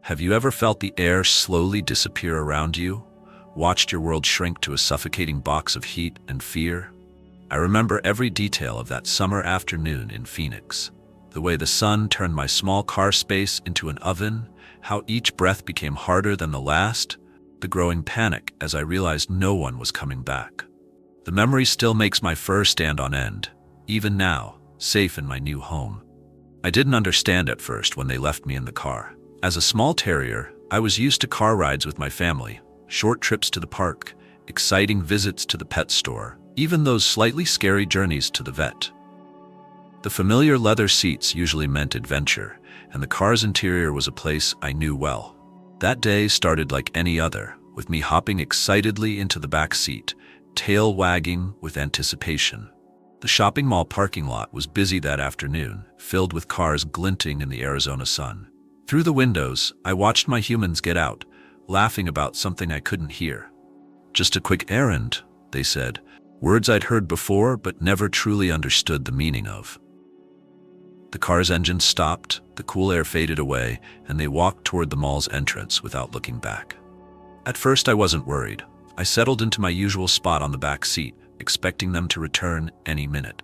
Have you ever felt the air slowly disappear around you? Watched your world shrink to a suffocating box of heat and fear? I remember every detail of that summer afternoon in Phoenix. The way the sun turned my small car space into an oven, how each breath became harder than the last, the growing panic as I realized no one was coming back. The memory still makes my fur stand on end, even now, safe in my new home. I didn't understand at first when they left me in the car. As a small terrier, I was used to car rides with my family, short trips to the park, exciting visits to the pet store, even those slightly scary journeys to the vet. The familiar leather seats usually meant adventure, and the car's interior was a place I knew well. That day started like any other, with me hopping excitedly into the back seat, tail wagging with anticipation. The shopping mall parking lot was busy that afternoon, filled with cars glinting in the Arizona sun. Through the windows, I watched my humans get out, laughing about something I couldn't hear. "Just a quick errand," they said, words I'd heard before but never truly understood the meaning of. The car's engine stopped, the cool air faded away, and they walked toward the mall's entrance without looking back. At first I wasn't worried. I settled into my usual spot on the back seat, expecting them to return any minute.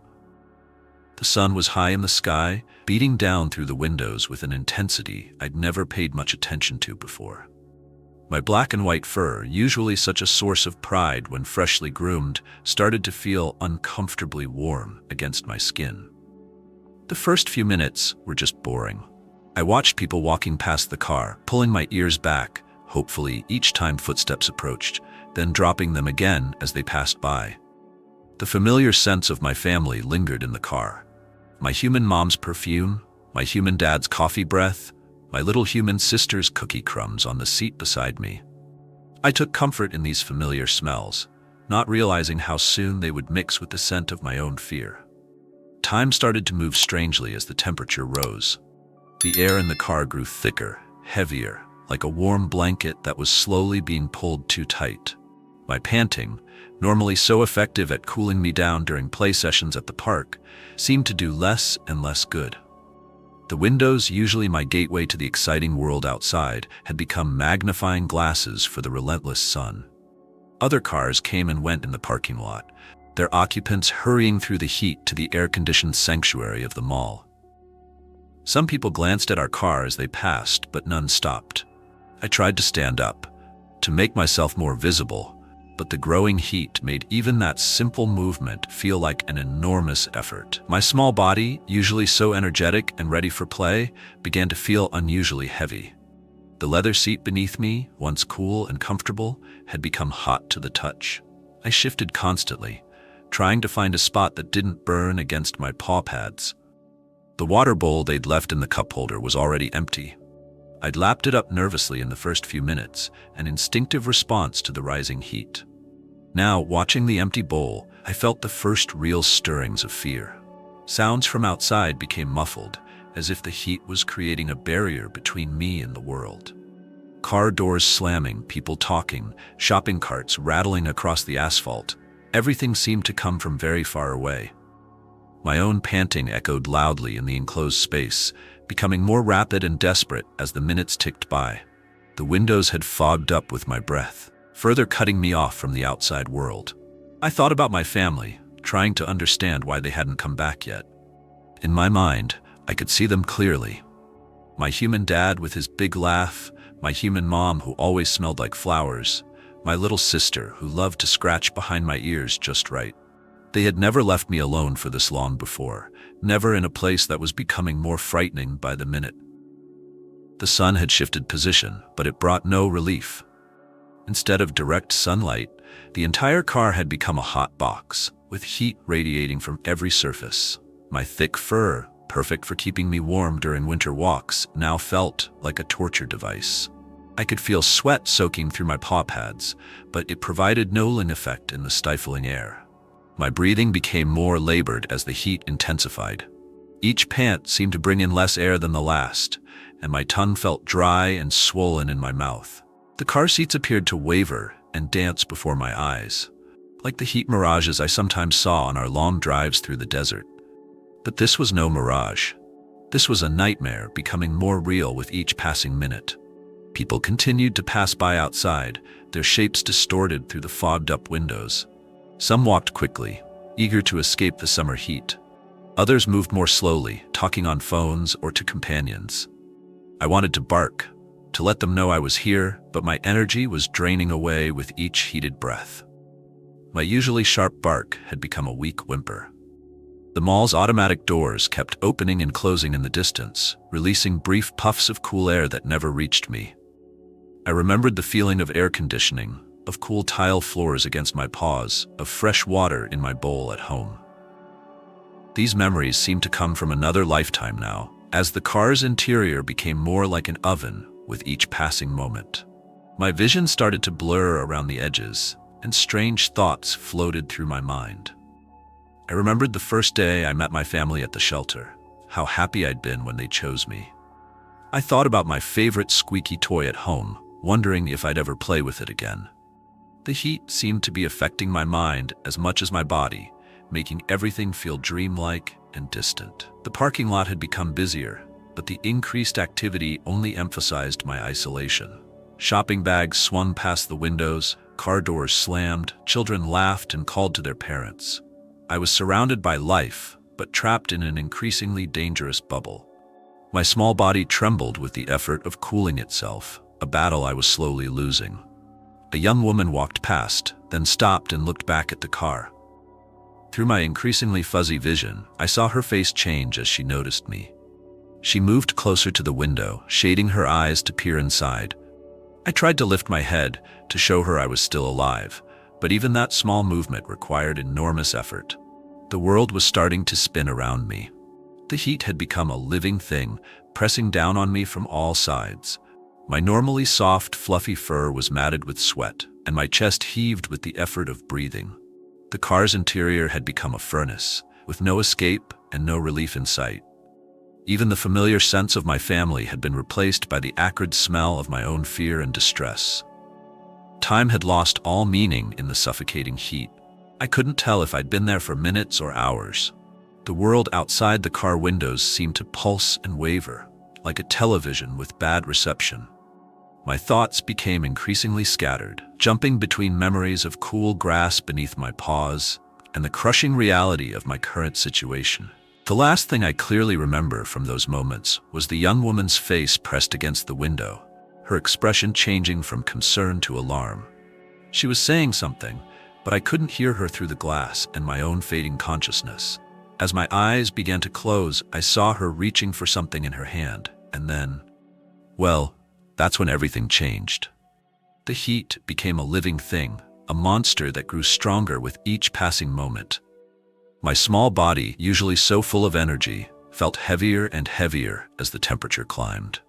The sun was high in the sky, beating down through the windows with an intensity I'd never paid much attention to before. My black and white fur, usually such a source of pride when freshly groomed, started to feel uncomfortably warm against my skin. The first few minutes were just boring. I watched people walking past the car, pulling my ears back, hopefully each time footsteps approached, then dropping them again as they passed by. The familiar sense of my family lingered in the car. My human mom's perfume, my human dad's coffee breath, my little human sister's cookie crumbs on the seat beside me. I took comfort in these familiar smells, not realizing how soon they would mix with the scent of my own fear. Time started to move strangely as the temperature rose. The air in the car grew thicker, heavier, like a warm blanket that was slowly being pulled too tight. My panting, normally so effective at cooling me down during play sessions at the park, seemed to do less and less good. The windows, usually my gateway to the exciting world outside, had become magnifying glasses for the relentless sun. Other cars came and went in the parking lot, their occupants hurrying through the heat to the air-conditioned sanctuary of the mall. Some people glanced at our car as they passed, but none stopped. I tried to stand up, to make myself more visible, but the growing heat made even that simple movement feel like an enormous effort. My small body, usually so energetic and ready for play, began to feel unusually heavy. The leather seat beneath me, once cool and comfortable, had become hot to the touch. I shifted constantly, trying to find a spot that didn't burn against my paw pads. The water bowl they'd left in the cup holder was already empty. I'd lapped it up nervously in the first few minutes, an instinctive response to the rising heat. Now, watching the empty bowl, I felt the first real stirrings of fear. Sounds from outside became muffled, as if the heat was creating a barrier between me and the world. Car doors slamming, people talking, shopping carts rattling across the asphalt. Everything seemed to come from very far away. My own panting echoed loudly in the enclosed space, becoming more rapid and desperate as the minutes ticked by. The windows had fogged up with my breath, further cutting me off from the outside world. I thought about my family, trying to understand why they hadn't come back yet. In my mind, I could see them clearly. My human dad with his big laugh, my human mom who always smelled like flowers, my little sister who loved to scratch behind my ears just right. They had never left me alone for this long before, never in a place that was becoming more frightening by the minute. The sun had shifted position, but it brought no relief. Instead of direct sunlight, the entire car had become a hot box, with heat radiating from every surface. My thick fur, perfect for keeping me warm during winter walks, now felt like a torture device. I could feel sweat soaking through my paw pads, but it provided no lulling effect in the stifling air. My breathing became more labored as the heat intensified. Each pant seemed to bring in less air than the last, and my tongue felt dry and swollen in my mouth. The car seats appeared to waver and dance before my eyes, like the heat mirages I sometimes saw on our long drives through the desert. But this was no mirage. This was a nightmare becoming more real with each passing minute. People continued to pass by outside, their shapes distorted through the fogged-up windows. Some walked quickly, eager to escape the summer heat. Others moved more slowly, talking on phones or to companions. I wanted to bark, to let them know I was here, but my energy was draining away with each heated breath. My usually sharp bark had become a weak whimper. The mall's automatic doors kept opening and closing in the distance, releasing brief puffs of cool air that never reached me. I remembered the feeling of air conditioning, of cool tile floors against my paws, of fresh water in my bowl at home. These memories seemed to come from another lifetime now, as the car's interior became more like an oven with each passing moment. My vision started to blur around the edges, and strange thoughts floated through my mind. I remembered the first day I met my family at the shelter, how happy I'd been when they chose me. I thought about my favorite squeaky toy at home, wondering if I'd ever play with it again. The heat seemed to be affecting my mind as much as my body, making everything feel dreamlike and distant. The parking lot had become busier, but the increased activity only emphasized my isolation. Shopping bags swung past the windows, car doors slammed, children laughed and called to their parents. I was surrounded by life, but trapped in an increasingly dangerous bubble. My small body trembled with the effort of cooling itself, a battle I was slowly losing. A young woman walked past, then stopped and looked back at the car. Through my increasingly fuzzy vision, I saw her face change as she noticed me. She moved closer to the window, shading her eyes to peer inside. I tried to lift my head to show her I was still alive, but even that small movement required enormous effort. The world was starting to spin around me. The heat had become a living thing, pressing down on me from all sides. My normally soft, fluffy fur was matted with sweat, and my chest heaved with the effort of breathing. The car's interior had become a furnace, with no escape and no relief in sight. Even the familiar sense of my family had been replaced by the acrid smell of my own fear and distress. Time had lost all meaning in the suffocating heat. I couldn't tell if I'd been there for minutes or hours. The world outside the car windows seemed to pulse and waver, like a television with bad reception. My thoughts became increasingly scattered, jumping between memories of cool grass beneath my paws and the crushing reality of my current situation. The last thing I clearly remember from those moments was the young woman's face pressed against the window, her expression changing from concern to alarm. She was saying something, but I couldn't hear her through the glass and my own fading consciousness. As my eyes began to close, I saw her reaching for something in her hand, and then, well, that's when everything changed. The heat became a living thing, a monster that grew stronger with each passing moment. My small body, usually so full of energy, felt heavier and heavier as the temperature climbed.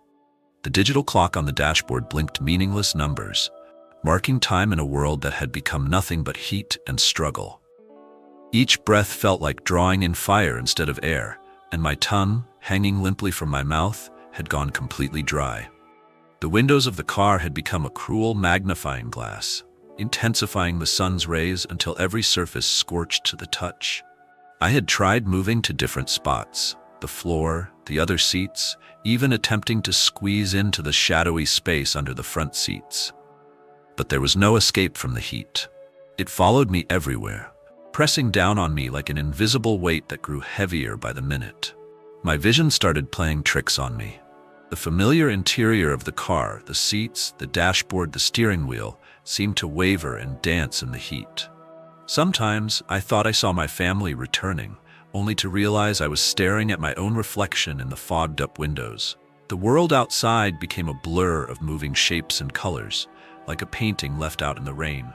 The digital clock on the dashboard blinked meaningless numbers, marking time in a world that had become nothing but heat and struggle. Each breath felt like drawing in fire instead of air, and my tongue, hanging limply from my mouth, had gone completely dry. The windows of the car had become a cruel magnifying glass, intensifying the sun's rays until every surface scorched to the touch. I had tried moving to different spots, the floor, the other seats, even attempting to squeeze into the shadowy space under the front seats. But there was no escape from the heat. It followed me everywhere, pressing down on me like an invisible weight that grew heavier by the minute. My vision started playing tricks on me. The familiar interior of the car, the seats, the dashboard, the steering wheel, seemed to waver and dance in the heat. Sometimes I thought I saw my family returning, only to realize I was staring at my own reflection in the fogged-up windows. The world outside became a blur of moving shapes and colors, like a painting left out in the rain.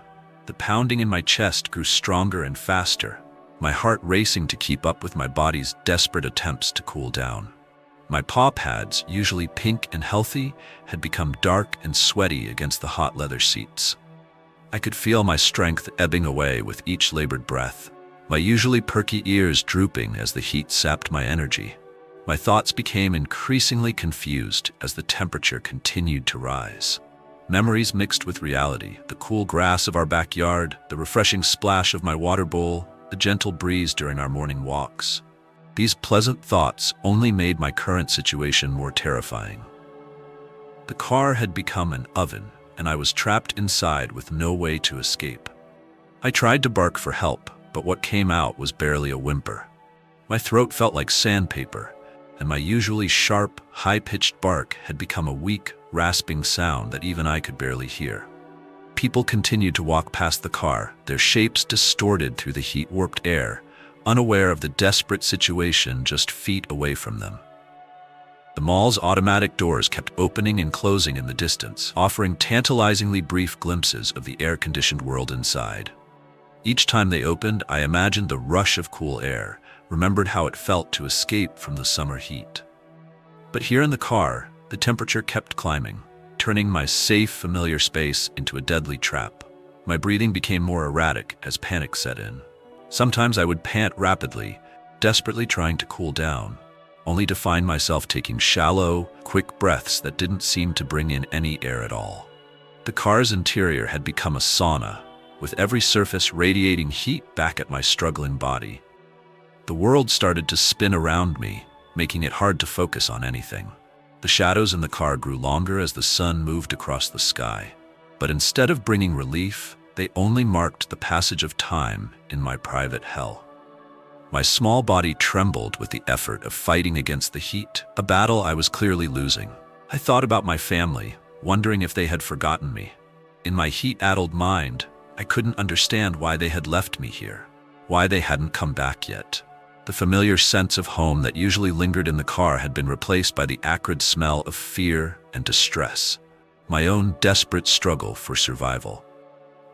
The pounding in my chest grew stronger and faster, my heart racing to keep up with my body's desperate attempts to cool down. My paw pads, usually pink and healthy, had become dark and sweaty against the hot leather seats. I could feel my strength ebbing away with each labored breath, my usually perky ears drooping as the heat sapped my energy. My thoughts became increasingly confused as the temperature continued to rise. Memories mixed with reality, the cool grass of our backyard, the refreshing splash of my water bowl, the gentle breeze during our morning walks. These pleasant thoughts only made my current situation more terrifying. The car had become an oven, and I was trapped inside with no way to escape. I tried to bark for help, but what came out was barely a whimper. My throat felt like sandpaper, and my usually sharp, high-pitched bark had become a weak, rasping sound that even I could barely hear. People continued to walk past the car, their shapes distorted through the heat-warped air, unaware of the desperate situation just feet away from them. The mall's automatic doors kept opening and closing in the distance, offering tantalizingly brief glimpses of the air-conditioned world inside. Each time they opened, I imagined the rush of cool air, remembered how it felt to escape from the summer heat. But here in the car, the temperature kept climbing, turning my safe, familiar space into a deadly trap. My breathing became more erratic as panic set in. Sometimes I would pant rapidly, desperately trying to cool down, only to find myself taking shallow, quick breaths that didn't seem to bring in any air at all. The car's interior had become a sauna, with every surface radiating heat back at my struggling body. The world started to spin around me, making it hard to focus on anything. The shadows in the car grew longer as the sun moved across the sky. But instead of bringing relief, they only marked the passage of time in my private hell. My small body trembled with the effort of fighting against the heat, a battle I was clearly losing. I thought about my family, wondering if they had forgotten me. In my heat-addled mind, I couldn't understand why they had left me here, why they hadn't come back yet. The familiar sense of home that usually lingered in the car had been replaced by the acrid smell of fear and distress, my own desperate struggle for survival.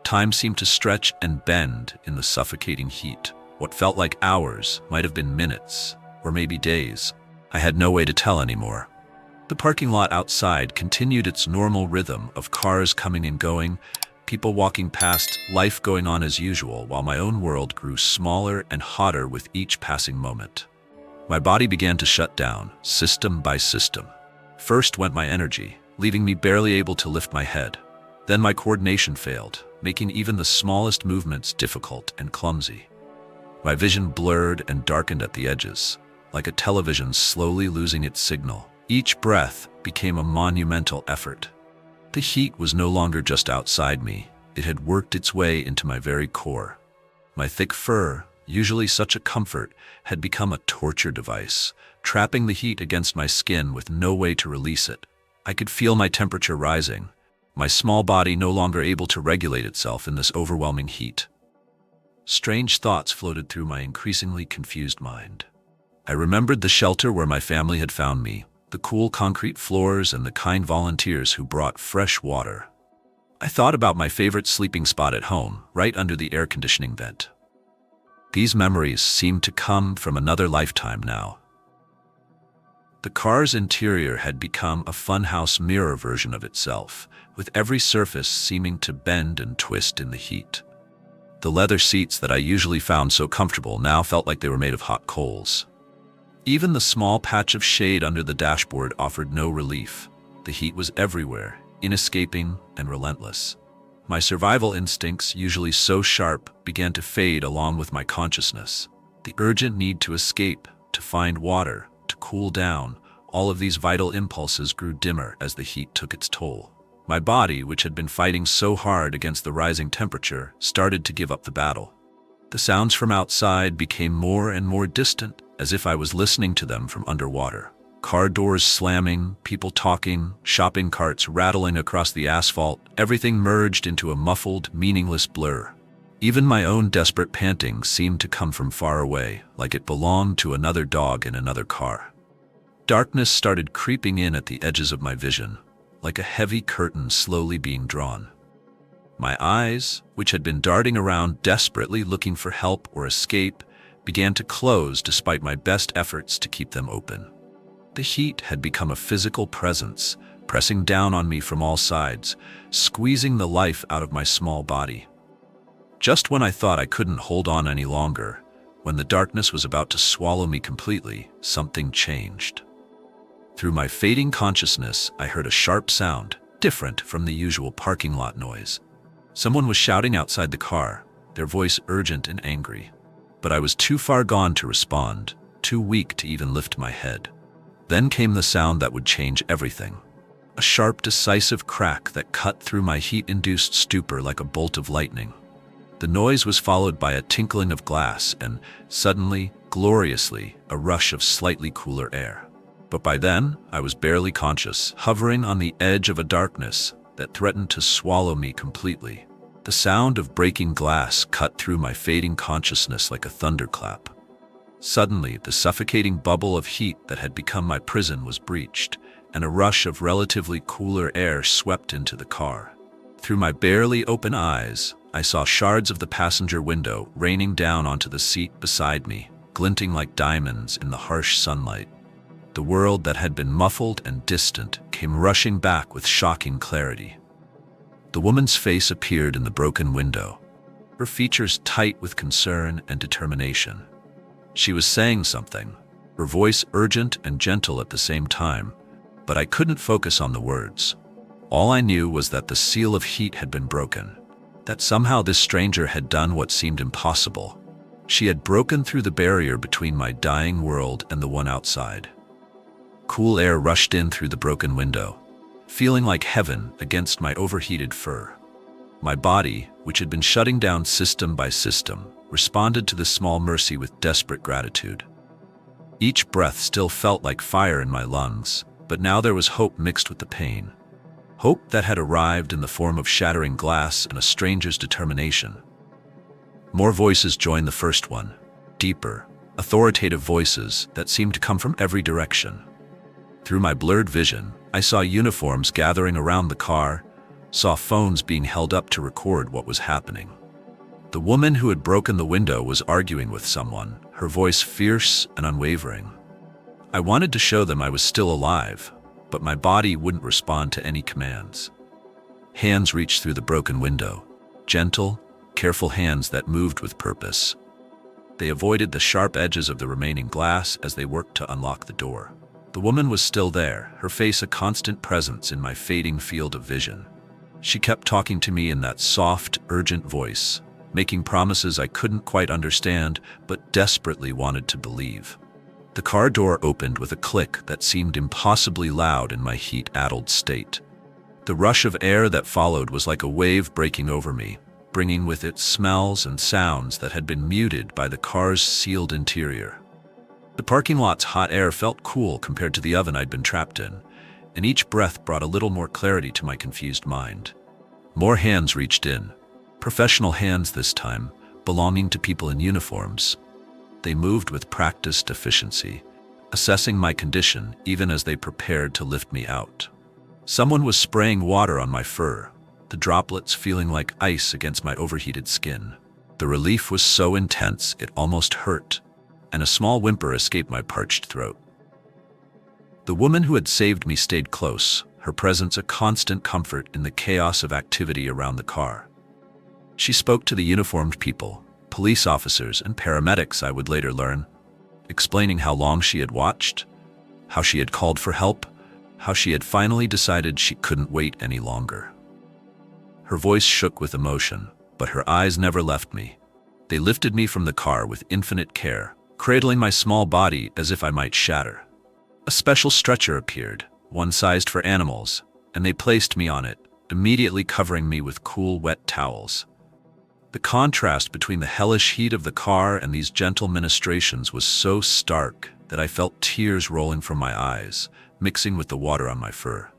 Time seemed to stretch and bend in the suffocating heat. What felt like hours might have been minutes, or maybe days. I had no way to tell anymore. The parking lot outside continued its normal rhythm of cars coming and going, people walking past, life going on as usual, while my own world grew smaller and hotter with each passing moment. My body began to shut down, system by system. First went my energy, leaving me barely able to lift my head. Then my coordination failed, making even the smallest movements difficult and clumsy. My vision blurred and darkened at the edges, like a television slowly losing its signal. Each breath became a monumental effort. The heat was no longer just outside me, it had worked its way into my very core. My thick fur, usually such a comfort, had become a torture device, trapping the heat against my skin with no way to release it. I could feel my temperature rising, my small body no longer able to regulate itself in this overwhelming heat. Strange thoughts floated through my increasingly confused mind. I remembered the shelter where my family had found me, the cool concrete floors and the kind volunteers who brought fresh water. I thought about my favorite sleeping spot at home, right under the air conditioning vent. These memories seemed to come from another lifetime now. The car's interior had become a funhouse mirror version of itself, with every surface seeming to bend and twist in the heat. The leather seats that I usually found so comfortable now felt like they were made of hot coals. Even the small patch of shade under the dashboard offered no relief. The heat was everywhere, inescaping and relentless. My survival instincts, usually so sharp, began to fade along with my consciousness. The urgent need to escape, to find water, to cool down, all of these vital impulses grew dimmer as the heat took its toll. My body, which had been fighting so hard against the rising temperature, started to give up the battle. The sounds from outside became more and more distant, as if I was listening to them from underwater. Car doors slamming, people talking, shopping carts rattling across the asphalt, everything merged into a muffled, meaningless blur. Even my own desperate panting seemed to come from far away, like it belonged to another dog in another car. Darkness started creeping in at the edges of my vision, like a heavy curtain slowly being drawn. My eyes, which had been darting around desperately looking for help or escape, began to close despite my best efforts to keep them open. The heat had become a physical presence, pressing down on me from all sides, squeezing the life out of my small body. Just when I thought I couldn't hold on any longer, when the darkness was about to swallow me completely, something changed. Through my fading consciousness, I heard a sharp sound, different from the usual parking lot noise. Someone was shouting outside the car, their voice urgent and angry. But I was too far gone to respond, too weak to even lift my head. Then came the sound that would change everything. a sharp, decisive crack that cut through my heat-induced stupor like a bolt of lightning. The noise was followed by a tinkling of glass and, suddenly, gloriously, a rush of slightly cooler air. But by then, I was barely conscious, hovering on the edge of a darkness that threatened to swallow me completely. The sound of breaking glass cut through my fading consciousness like a thunderclap. Suddenly, the suffocating bubble of heat that had become my prison was breached, and a rush of relatively cooler air swept into the car. Through my barely open eyes, I saw shards of the passenger window raining down onto the seat beside me, glinting like diamonds in the harsh sunlight. The world that had been muffled and distant came rushing back with shocking clarity. The woman's face appeared in the broken window, her features tight with concern and determination. She was saying something, her voice urgent and gentle at the same time, but I couldn't focus on the words. All I knew was that the seal of heat had been broken, that somehow this stranger had done what seemed impossible. She had broken through the barrier between my dying world and the one outside. Cool air rushed in through the broken window, feeling like heaven against my overheated fur. My body, which had been shutting down system by system, responded to this small mercy with desperate gratitude. Each breath still felt like fire in my lungs, but now there was hope mixed with the pain. Hope that had arrived in the form of shattering glass and a stranger's determination. More voices joined the first one, deeper, authoritative voices that seemed to come from every direction. Through my blurred vision, I saw uniforms gathering around the car, saw phones being held up to record what was happening. The woman who had broken the window was arguing with someone, her voice fierce and unwavering. I wanted to show them I was still alive, but my body wouldn't respond to any commands. Hands reached through the broken window, gentle, careful hands that moved with purpose. They avoided the sharp edges of the remaining glass as they worked to unlock the door. The woman was still there, her face a constant presence in my fading field of vision. She kept talking to me in that soft, urgent voice, making promises I couldn't quite understand but desperately wanted to believe. The car door opened with a click that seemed impossibly loud in my heat-addled state. The rush of air that followed was like a wave breaking over me, bringing with it smells and sounds that had been muted by the car's sealed interior. The parking lot's hot air felt cool compared to the oven I'd been trapped in, and each breath brought a little more clarity to my confused mind. More hands reached in, professional hands this time, belonging to people in uniforms. They moved with practiced efficiency, assessing my condition even as they prepared to lift me out. Someone was spraying water on my fur, the droplets feeling like ice against my overheated skin. The relief was so intense it almost hurt, and a small whimper escaped my parched throat. The woman who had saved me stayed close, her presence a constant comfort in the chaos of activity around the car. She spoke to the uniformed people, police officers and paramedics I would later learn, explaining how long she had watched, how she had called for help, how she had finally decided she couldn't wait any longer. Her voice shook with emotion, but her eyes never left me. They lifted me from the car with infinite care, cradling my small body as if I might shatter. A special stretcher appeared, one sized for animals, and they placed me on it, immediately covering me with cool, wet towels. The contrast between the hellish heat of the car and these gentle ministrations was so stark that I felt tears rolling from my eyes, mixing with the water on my fur.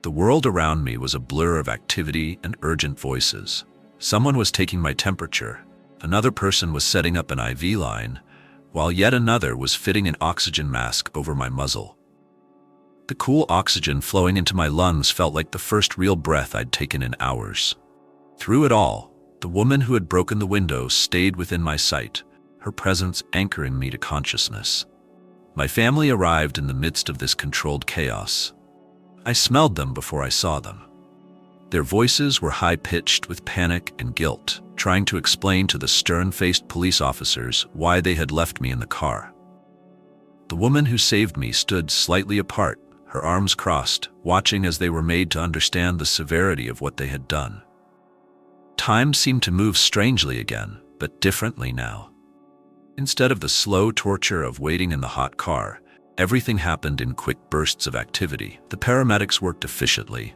The world around me was a blur of activity and urgent voices. Someone was taking my temperature, another person was setting up an IV line, while yet another was fitting an oxygen mask over my muzzle. The cool oxygen flowing into my lungs felt like the first real breath I'd taken in hours. Through it all, the woman who had broken the window stayed within my sight, her presence anchoring me to consciousness. My family arrived in the midst of this controlled chaos. I smelled them before I saw them. Their voices were high-pitched with panic and guilt, trying to explain to the stern-faced police officers why they had left me in the car. The woman who saved me stood slightly apart, her arms crossed, watching as they were made to understand the severity of what they had done. Time seemed to move strangely again, but differently now. Instead of the slow torture of waiting in the hot car, Everything happened in quick bursts of activity. The paramedics worked efficiently,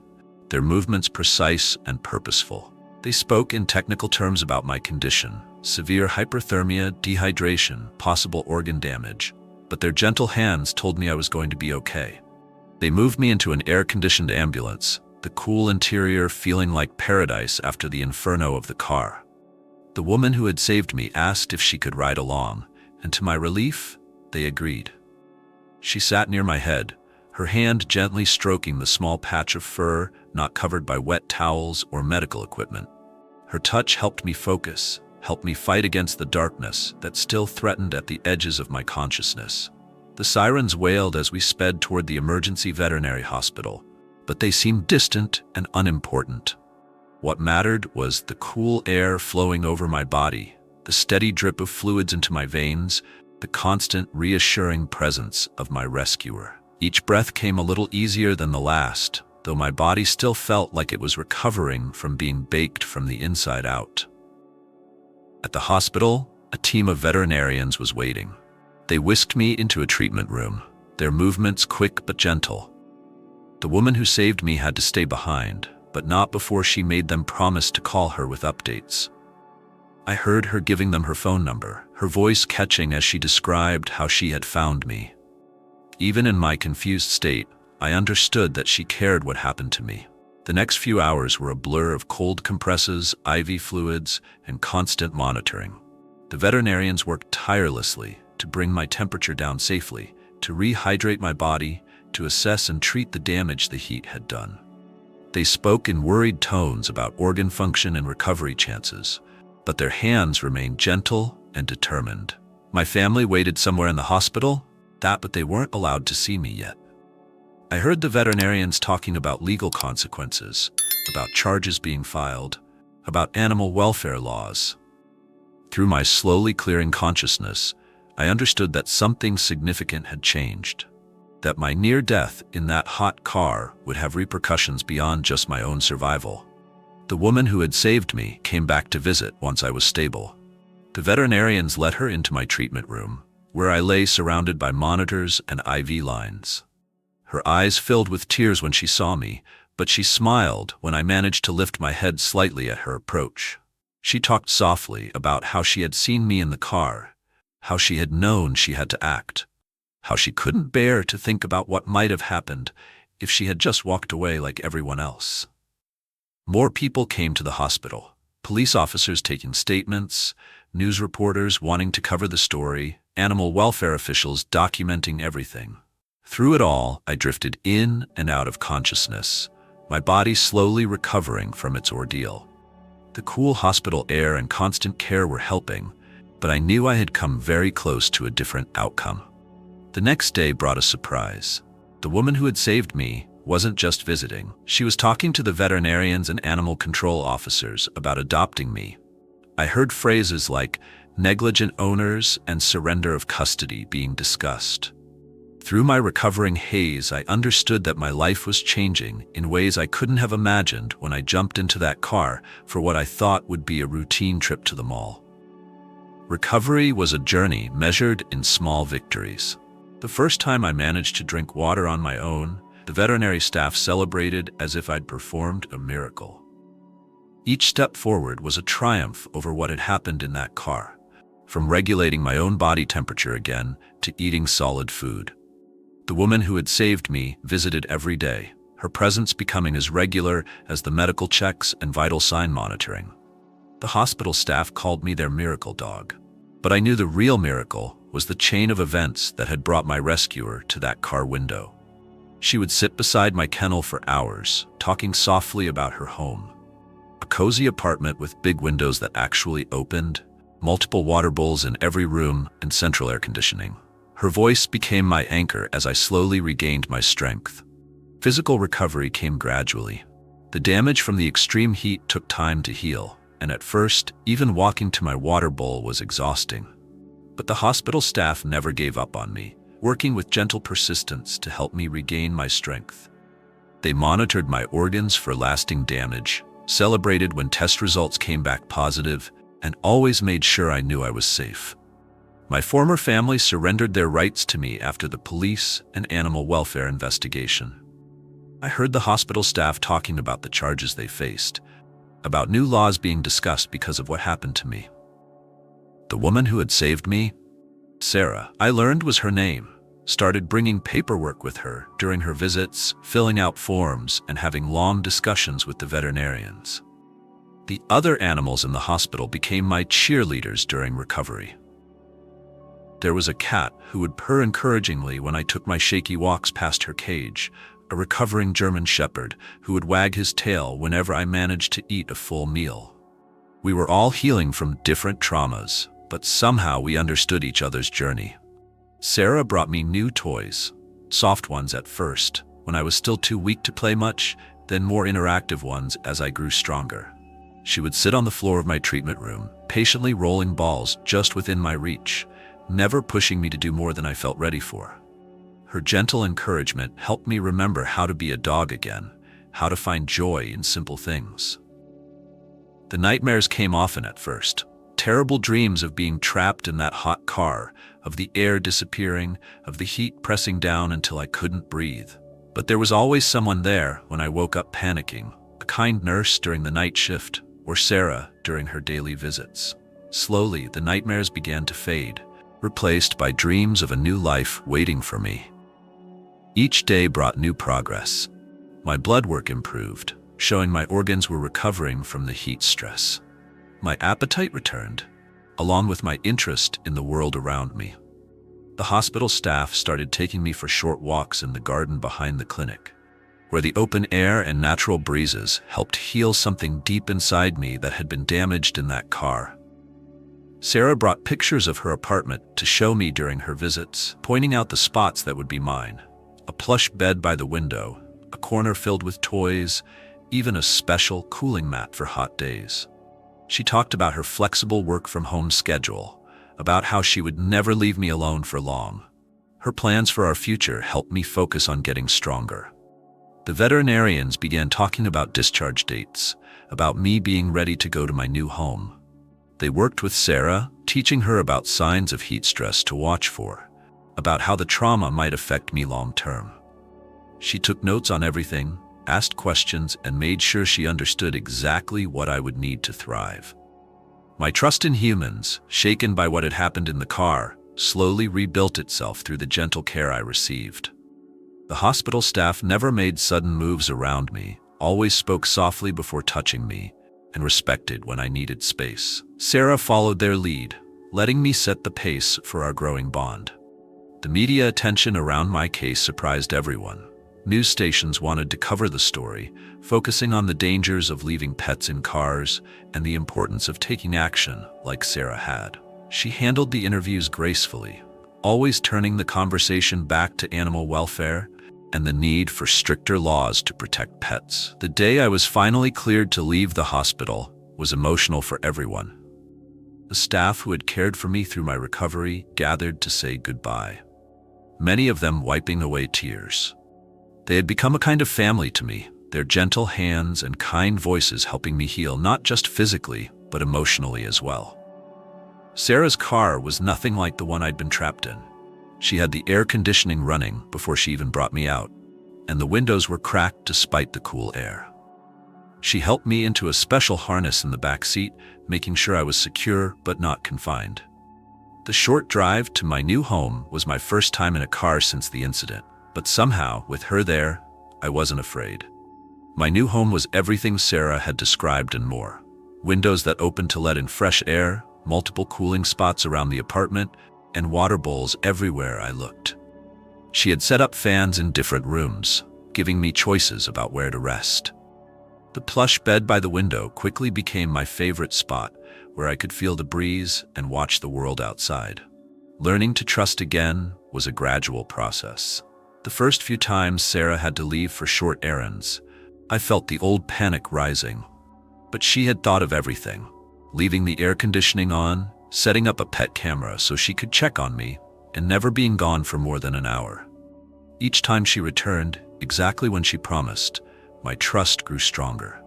their movements precise and purposeful. They spoke in technical terms about my condition: severe hyperthermia, dehydration, possible organ damage. But their gentle hands told me I was going to be okay. They moved me into an air-conditioned ambulance, the cool interior feeling like paradise after the inferno of the car. The woman who had saved me asked if she could ride along, and to my relief, they agreed. She sat near my head, her hand gently stroking the small patch of fur not covered by wet towels or medical equipment. Her touch helped me focus, helped me fight against the darkness that still threatened at the edges of my consciousness. The sirens wailed as we sped toward the emergency veterinary hospital, but they seemed distant and unimportant. What mattered was the cool air flowing over my body, the steady drip of fluids into my veins, the constant reassuring presence of my rescuer. Each breath came a little easier than the last, though my body still felt like it was recovering from being baked from the inside out. At the hospital, a team of veterinarians was waiting. They whisked me into a treatment room, their movements quick but gentle. The woman who saved me had to stay behind, but not before she made them promise to call her with updates. I heard her giving them her phone number, her voice catching as she described how she had found me. Even in my confused state, I understood that she cared what happened to me. The next few hours were a blur of cold compresses, IV fluids, and constant monitoring. The veterinarians worked tirelessly to bring my temperature down safely, to rehydrate my body, to assess and treat the damage the heat had done. They spoke in worried tones about organ function and recovery chances, but their hands remained gentle and determined. My family waited somewhere in the hospital, but they weren't allowed to see me yet. I heard the veterinarians talking about legal consequences, about charges being filed, about animal welfare laws. Through my slowly clearing consciousness, I understood that something significant had changed, that my near death in that hot car would have repercussions beyond just my own survival. The woman who had saved me came back to visit once I was stable. The veterinarians led her into my treatment room, where I lay surrounded by monitors and IV lines. Her eyes filled with tears when she saw me, but she smiled when I managed to lift my head slightly at her approach. She talked softly about how she had seen me in the car, how she had known she had to act, how she couldn't bear to think about what might have happened if she had just walked away like everyone else. More people came to the hospital, police officers taking statements, news reporters wanting to cover the story, animal welfare officials documenting everything. Through it all, I drifted in and out of consciousness, my body slowly recovering from its ordeal. The cool hospital air and constant care were helping, but I knew I had come very close to a different outcome. The next day brought a surprise. The woman who had saved me wasn't just visiting. She was talking to the veterinarians and animal control officers about adopting me. I heard phrases like negligent owners and surrender of custody being discussed. Through my recovering haze, I understood that my life was changing in ways I couldn't have imagined when I jumped into that car for what I thought would be a routine trip to the mall. Recovery was a journey measured in small victories. The first time I managed to drink water on my own, the veterinary staff celebrated as if I'd performed a miracle. Each step forward was a triumph over what had happened in that car, from regulating my own body temperature again to eating solid food. The woman who had saved me visited every day, her presence becoming as regular as the medical checks and vital sign monitoring. The hospital staff called me their miracle dog, but I knew the real miracle was the chain of events that had brought my rescuer to that car window. She would sit beside my kennel for hours, talking softly about her home. A cozy apartment with big windows that actually opened, multiple water bowls in every room, and central air conditioning. Her voice became my anchor as I slowly regained my strength. Physical recovery came gradually. The damage from the extreme heat took time to heal, and at first, even walking to my water bowl was exhausting. But the hospital staff never gave up on me, working with gentle persistence to help me regain my strength. They monitored my organs for lasting damage, celebrated when test results came back positive, and always made sure I knew I was safe. My former family surrendered their rights to me after the police and animal welfare investigation. I heard the hospital staff talking about the charges they faced, about new laws being discussed because of what happened to me. The woman who had saved me, Sarah, I learned was her name, started bringing paperwork with her during her visits, filling out forms, and having long discussions with the veterinarians. The other animals in the hospital became my cheerleaders during recovery. There was a cat who would purr encouragingly when I took my shaky walks past her cage, a recovering German shepherd who would wag his tail whenever I managed to eat a full meal. We were all healing from different traumas, but somehow we understood each other's journey. Sarah brought me new toys, soft ones at first, when I was still too weak to play much, then more interactive ones as I grew stronger. She would sit on the floor of my treatment room, patiently rolling balls just within my reach, never pushing me to do more than I felt ready for. Her gentle encouragement helped me remember how to be a dog again, how to find joy in simple things. The nightmares came often at first. Terrible dreams of being trapped in that hot car, of the air disappearing, of the heat pressing down until I couldn't breathe. But there was always someone there when I woke up panicking, a kind nurse during the night shift, or Sarah during her daily visits. Slowly, the nightmares began to fade, replaced by dreams of a new life waiting for me. Each day brought new progress. My blood work improved, showing my organs were recovering from the heat stress. My appetite returned, along with my interest in the world around me. The hospital staff started taking me for short walks in the garden behind the clinic, where the open air and natural breezes helped heal something deep inside me that had been damaged in that car. Sarah brought pictures of her apartment to show me during her visits, pointing out the spots that would be mine. A plush bed by the window, a corner filled with toys, even a special cooling mat for hot days. She talked about her flexible work-from-home schedule, about how she would never leave me alone for long. Her plans for our future helped me focus on getting stronger. The veterinarians began talking about discharge dates, about me being ready to go to my new home. They worked with Sarah, teaching her about signs of heat stress to watch for, about how the trauma might affect me long-term. She took notes on everything, asked questions, and made sure she understood exactly what I would need to thrive. My trust in humans, shaken by what had happened in the car, slowly rebuilt itself through the gentle care I received. The hospital staff never made sudden moves around me, always spoke softly before touching me, and respected when I needed space. Sarah followed their lead, letting me set the pace for our growing bond. The media attention around my case surprised everyone. News stations wanted to cover the story, focusing on the dangers of leaving pets in cars and the importance of taking action like Sarah had. She handled the interviews gracefully, always turning the conversation back to animal welfare and the need for stricter laws to protect pets. The day I was finally cleared to leave the hospital was emotional for everyone. The staff who had cared for me through my recovery gathered to say goodbye, many of them wiping away tears. They had become a kind of family to me, their gentle hands and kind voices helping me heal not just physically, but emotionally as well. Sarah's car was nothing like the one I'd been trapped in. She had the air conditioning running before she even brought me out, and the windows were cracked despite the cool air. She helped me into a special harness in the back seat, making sure I was secure but not confined. The short drive to my new home was my first time in a car since the incident. But somehow, with her there, I wasn't afraid. My new home was everything Sarah had described and more. Windows that opened to let in fresh air, multiple cooling spots around the apartment, and water bowls everywhere I looked. She had set up fans in different rooms, giving me choices about where to rest. The plush bed by the window quickly became my favorite spot, where I could feel the breeze and watch the world outside. Learning to trust again was a gradual process. The first few times Sarah had to leave for short errands, I felt the old panic rising. But she had thought of everything, leaving the air conditioning on, setting up a pet camera so she could check on me, and never being gone for more than an hour. Each time she returned, exactly when she promised, my trust grew stronger.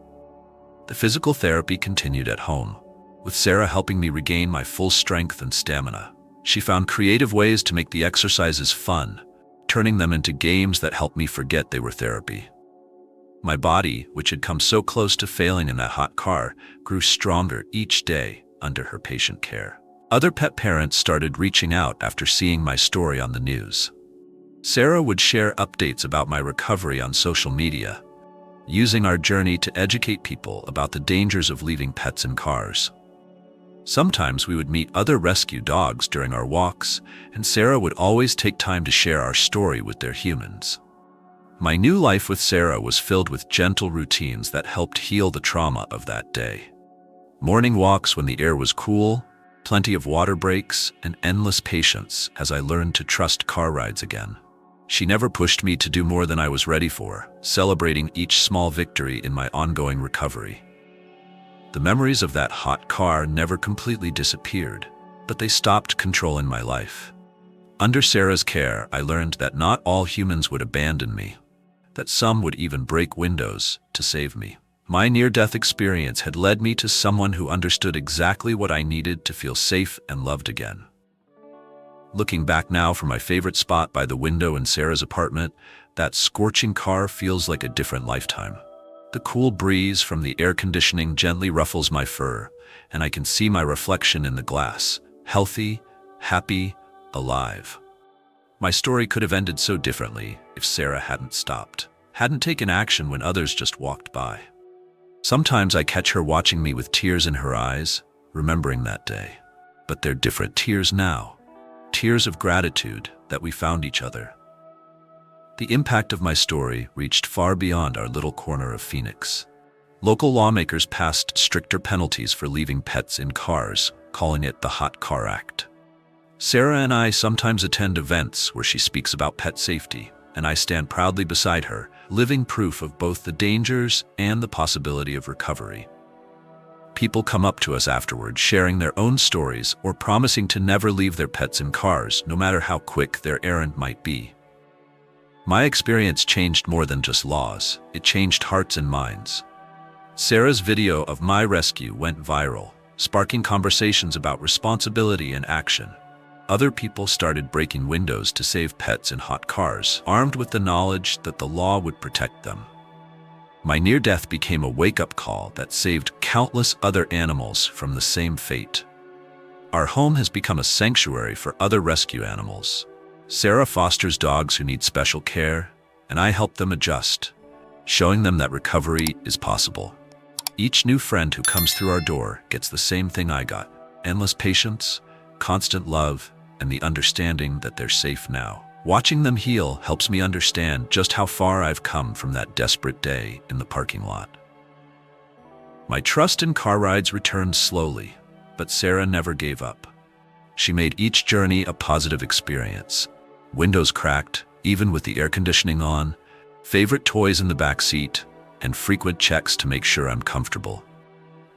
The physical therapy continued at home, with Sarah helping me regain my full strength and stamina. She found creative ways to make the exercises fun, turning them into games that helped me forget they were therapy. My body, which had come so close to failing in that hot car, grew stronger each day under her patient care. Other pet parents started reaching out after seeing my story on the news. Sarah would share updates about my recovery on social media, using our journey to educate people about the dangers of leaving pets in cars. Sometimes we would meet other rescue dogs during our walks, and Sarah would always take time to share our story with their humans. My new life with Sarah was filled with gentle routines that helped heal the trauma of that day. Morning walks when the air was cool, plenty of water breaks, and endless patience as I learned to trust car rides again. She never pushed me to do more than I was ready for, celebrating each small victory in my ongoing recovery. The memories of that hot car never completely disappeared, but they stopped controlling my life. Under Sarah's care, I learned that not all humans would abandon me, that some would even break windows to save me. My near-death experience had led me to someone who understood exactly what I needed to feel safe and loved again. Looking back now from my favorite spot by the window in Sarah's apartment, that scorching car feels like a different lifetime. The cool breeze from the air conditioning gently ruffles my fur, and I can see my reflection in the glass, healthy, happy, alive. My story could have ended so differently if Sarah hadn't stopped, hadn't taken action when others just walked by. Sometimes I catch her watching me with tears in her eyes, remembering that day. But they're different tears now. Tears of gratitude that we found each other. The impact of my story reached far beyond our little corner of Phoenix. Local lawmakers passed stricter penalties for leaving pets in cars, calling it the Hot Car Act. Sarah and I sometimes attend events where she speaks about pet safety, and I stand proudly beside her, living proof of both the dangers and the possibility of recovery. People come up to us afterward, sharing their own stories or promising to never leave their pets in cars, no matter how quick their errand might be. My experience changed more than just laws, it changed hearts and minds. Sarah's video of my rescue went viral, sparking conversations about responsibility and action. Other people started breaking windows to save pets in hot cars, armed with the knowledge that the law would protect them. My near-death became a wake-up call that saved countless other animals from the same fate. Our home has become a sanctuary for other rescue animals. Sarah fosters dogs who need special care, and I help them adjust, showing them that recovery is possible. Each new friend who comes through our door gets the same thing I got: endless patience, constant love, and the understanding that they're safe now. Watching them heal helps me understand just how far I've come from that desperate day in the parking lot. My trust in car rides returned slowly, but Sarah never gave up. She made each journey a positive experience. Windows cracked, even with the air conditioning on, favorite toys in the back seat, and frequent checks to make sure I'm comfortable.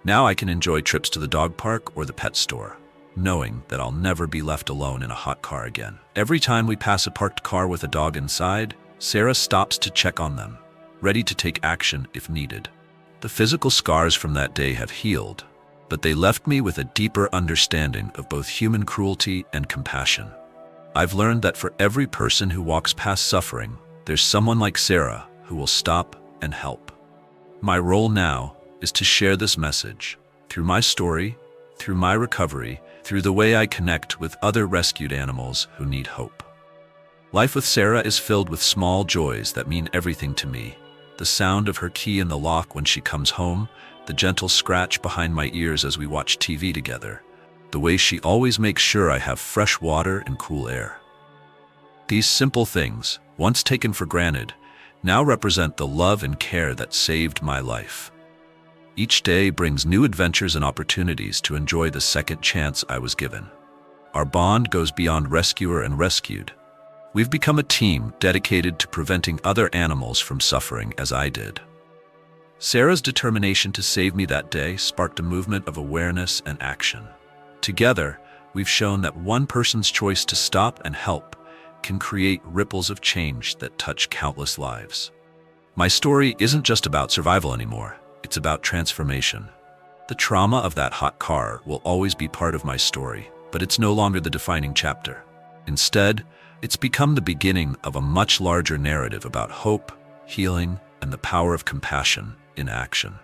Now I can enjoy trips to the dog park or the pet store, knowing that I'll never be left alone in a hot car again. Every time we pass a parked car with a dog inside, Sarah stops to check on them, ready to take action if needed. The physical scars from that day have healed, but they left me with a deeper understanding of both human cruelty and compassion. I've learned that for every person who walks past suffering, there's someone like Sarah who will stop and help. My role now is to share this message through my story, through my recovery, through the way I connect with other rescued animals who need hope. Life with Sarah is filled with small joys that mean everything to me. The sound of her key in the lock when she comes home, the gentle scratch behind my ears as we watch TV together, the way she always makes sure I have fresh water and cool air. These simple things, once taken for granted, now represent the love and care that saved my life. Each day brings new adventures and opportunities to enjoy the second chance I was given. Our bond goes beyond rescuer and rescued. We've become a team dedicated to preventing other animals from suffering as I did. Sarah's determination to save me that day sparked a movement of awareness and action. Together, we've shown that one person's choice to stop and help can create ripples of change that touch countless lives. My story isn't just about survival anymore. It's about transformation. The trauma of that hot car will always be part of my story, but it's no longer the defining chapter. Instead, it's become the beginning of a much larger narrative about hope, healing, and the power of compassion in action.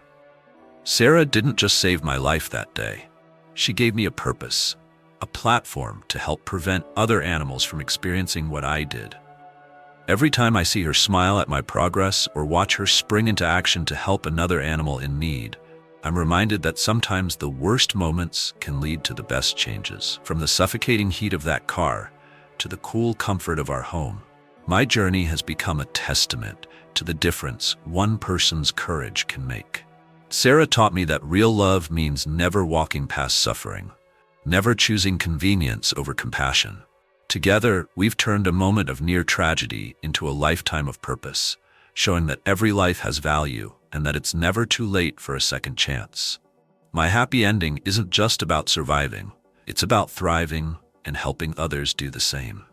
Sarah didn't just save my life that day. She gave me a purpose, a platform to help prevent other animals from experiencing what I did. Every time I see her smile at my progress or watch her spring into action to help another animal in need, I'm reminded that sometimes the worst moments can lead to the best changes. From the suffocating heat of that car to the cool comfort of our home, my journey has become a testament to the difference one person's courage can make. Sarah taught me that real love means never walking past suffering, never choosing convenience over compassion. Together, we've turned a moment of near tragedy into a lifetime of purpose, showing that every life has value and that it's never too late for a second chance. My happy ending isn't just about surviving, it's about thriving and helping others do the same.